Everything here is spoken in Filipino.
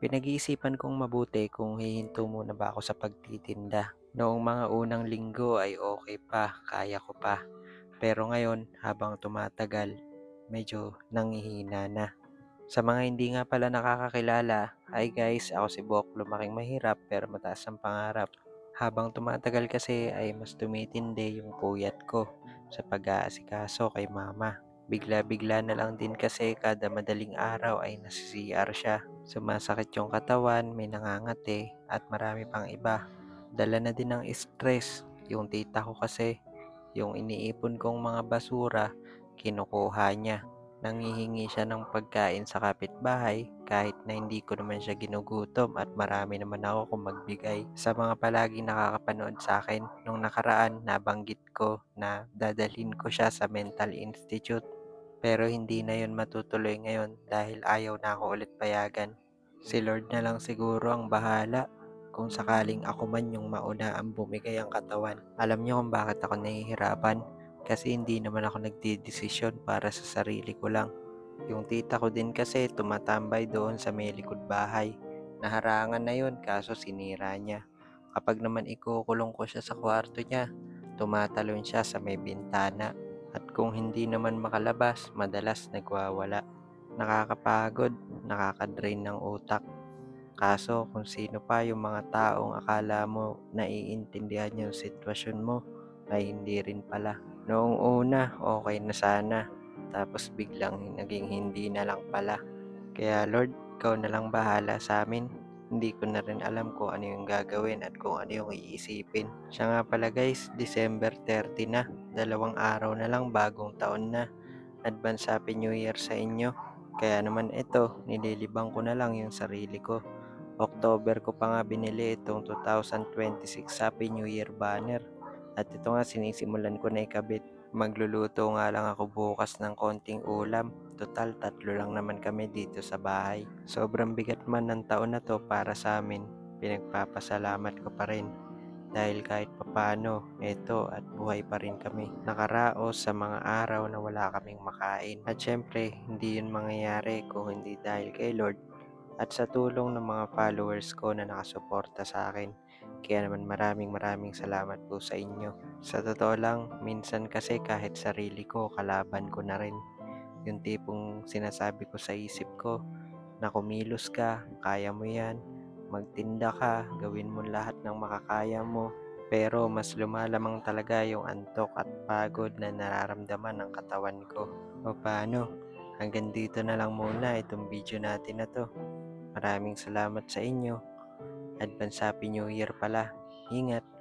Pinag-iisipan kong mabuti kung hihinto muna ba ako sa pagtitinda. Noong mga unang linggo ay okay pa, kaya ko pa. Pero ngayon, habang tumatagal, medyo nanghihina na. Sa mga hindi nga pala nakakakilala, hi guys, ako si Bok, lumaking mahirap pero mataas ang pangarap. Habang tumatagal kasi ay mas tumitindi yung puyat ko sa pag-aasikaso kay mama. Bigla-bigla na lang din kasi kada madaling araw ay nasi-CR siya. Sumasakit yung katawan, may nangangati at marami pang iba. Dala na din ng stress. Yung tita ko kasi, yung iniipon kong mga basura, kinukuha niya. Nanghihingi siya ng pagkain sa kapitbahay kahit na hindi ko naman siya ginugutom at marami naman ako kung magbigay. Sa mga palaging nakakapanood sa akin, nung nakaraan nabanggit ko na dadalhin ko siya sa mental institute. Pero hindi na yun matutuloy ngayon dahil ayaw na ako ulit payagan. Si Lord na lang siguro ang bahala kung sakaling ako man yung mauna ang bumigay ang katawan. Alam niyo kung bakit ako nahihirapan? Kasi hindi naman ako nagdidesisyon para sa sarili ko lang. Yung tita ko din kasi tumatambay doon sa may likod bahay. Naharangan na yun kaso sinira niya. Kapag naman ikukulong ko siya sa kwarto niya, tumatalon siya sa may bintana. At kung hindi naman makalabas, madalas nagwawala. Nakakapagod, nakakadrain ng utak. Kaso kung sino pa yung mga taong akala mo naiintindihan yung sitwasyon mo, ay hindi rin pala. Noong una, okay na sana. Tapos biglang naging hindi na lang pala. Kaya Lord, ikaw na lang bahala sa amin. Hindi ko na rin alam kung ano yung gagawin at kung ano yung iisipin. Siya nga pala guys, December 30 na. 2 araw na lang, bagong taon na. Advance Happy New Year sa inyo. Kaya naman ito, nililibang ko na lang yung sarili ko. October ko pa nga binili itong 2026 Happy New Year banner. At ito nga sinisimulan ko na ikabit. Magluluto nga lang ako bukas ng konting ulam. Total, 3 lang naman kami dito sa bahay. Sobrang bigat man ng taon na to para sa amin. Pinagpapasalamat ko pa rin. Dahil kahit papano, eto at buhay pa rin kami. Nakaraos sa mga araw na wala kaming makain. At syempre, hindi yun mangyayari kung hindi dahil kay Lord at sa tulong ng mga followers ko na nakasuporta sa akin. Kaya naman maraming salamat po sa inyo. Sa totoo lang, minsan kasi kahit sarili ko, kalaban ko na rin. Yung tipong sinasabi ko sa isip ko na kumilos ka, kaya mo yan, magtinda ka, gawin mo lahat ng makakaya mo. Pero mas lumalamang talaga yung antok at pagod na nararamdaman ng katawan ko. O paano? Hanggang dito na lang muna itong video natin na to. Maraming salamat sa inyo. Advance Happy New Year pala. Ingat!